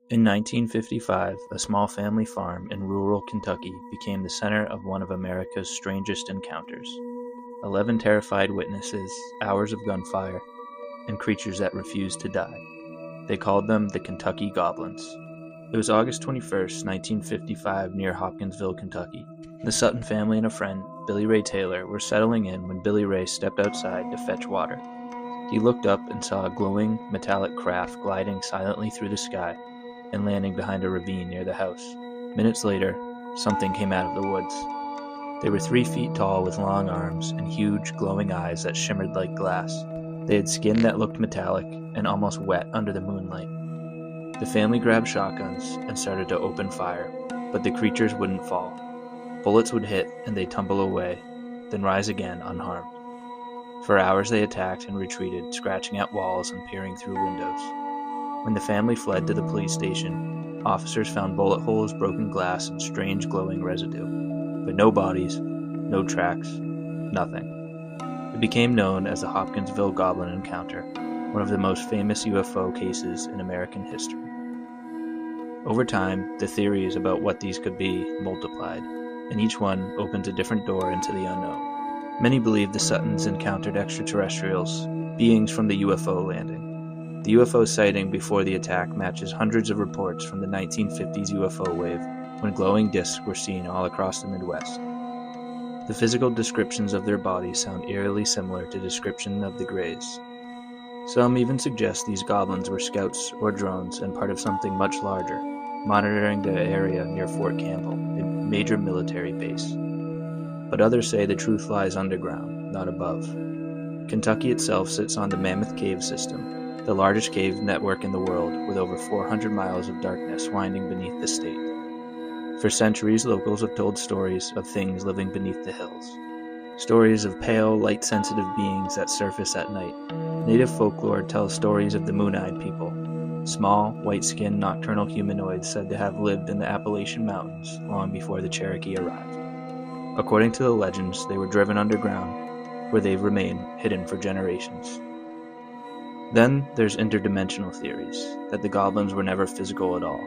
In 1955, a small family farm in rural Kentucky became the center of one of America's strangest encounters. 11 terrified witnesses, hours of gunfire, and creatures that refused to die. They called them the Kentucky Goblins. It was August 21st, 1955, near Hopkinsville, Kentucky. The Sutton family and a friend, Billy Ray Taylor, were settling in when Billy Ray stepped outside to fetch water. He looked up and saw a glowing, metallic craft gliding silently through the sky and landing behind a ravine near the house. Minutes later, something came out of the woods. They were 3 feet tall with long arms and huge, glowing eyes that shimmered like glass. They had skin that looked metallic and almost wet under the moonlight. The family grabbed shotguns and started to open fire, but the creatures wouldn't fall. Bullets would hit and they'd tumble away, then rise again unharmed. For hours they attacked and retreated, scratching at walls and peering through windows. When the family fled to the police station, officers found bullet holes, broken glass, and strange glowing residue. But no bodies, no tracks, nothing. It became known as the Hopkinsville Goblin Encounter, one of the most famous UFO cases in American history. Over time, the theories about what these could be multiplied, and each one opened a different door into the unknown. Many believe the Suttons encountered extraterrestrials, beings from the UFO landing. The UFO sighting before the attack matches hundreds of reports from the 1950s UFO wave, when glowing discs were seen all across the Midwest. The physical descriptions of their bodies sound eerily similar to description of the Greys. Some even suggest these goblins were scouts or drones and part of something much larger, monitoring the area near Fort Campbell, a major military base. But others say the truth lies underground, not above. Kentucky itself sits on the Mammoth Cave system, the largest cave network in the world, with over 400 miles of darkness winding beneath the state. For centuries, locals have told stories of things living beneath the hills. Stories of pale, light-sensitive beings that surface at night. Native folklore tells stories of the Moon-Eyed People, small, white-skinned nocturnal humanoids said to have lived in the Appalachian Mountains long before the Cherokee arrived. According to the legends, they were driven underground, where they've remained hidden for generations. Then there's interdimensional theories, that the goblins were never physical at all.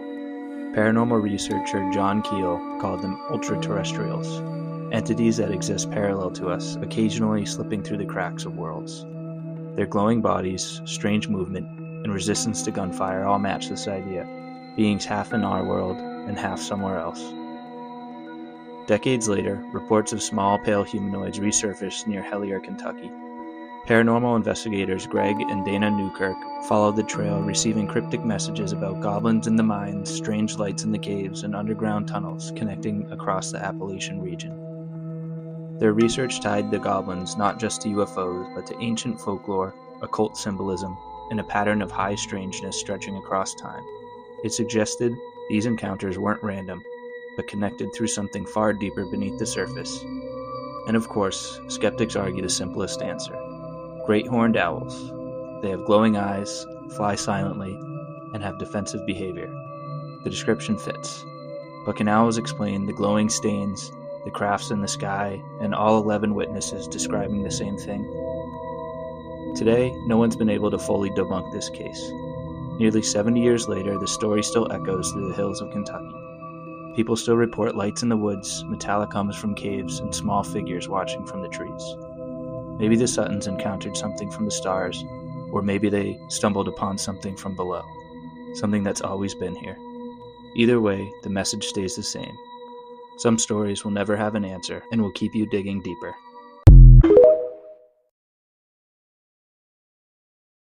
Paranormal researcher John Keel called them ultra-terrestrials, entities that exist parallel to us, occasionally slipping through the cracks of worlds. Their glowing bodies, strange movement, and resistance to gunfire all match this idea, beings half in our world and half somewhere else. Decades later, reports of small, pale humanoids resurfaced near Hellier, Kentucky. Paranormal investigators Greg and Dana Newkirk followed the trail, receiving cryptic messages about goblins in the mines, strange lights in the caves, and underground tunnels connecting across the Appalachian region. Their research tied the goblins not just to UFOs, but to ancient folklore, occult symbolism, and a pattern of high strangeness stretching across time. It suggested these encounters weren't random, but connected through something far deeper beneath the surface. And of course, skeptics argue the simplest answer. Great horned owls. They have glowing eyes, fly silently, and have defensive behavior. The description fits. But can owls explain the glowing stains, the crafts in the sky, and all 11 witnesses describing the same thing? Today, no one's been able to fully debunk this case. Nearly 70 years later, the story still echoes through the hills of Kentucky. People still report lights in the woods, metallic hums from caves, and small figures watching from the trees. Maybe the Suttons encountered something from the stars, or maybe they stumbled upon something from below, something that's always been here. Either way, the message stays the same. Some stories will never have an answer and will keep you digging deeper.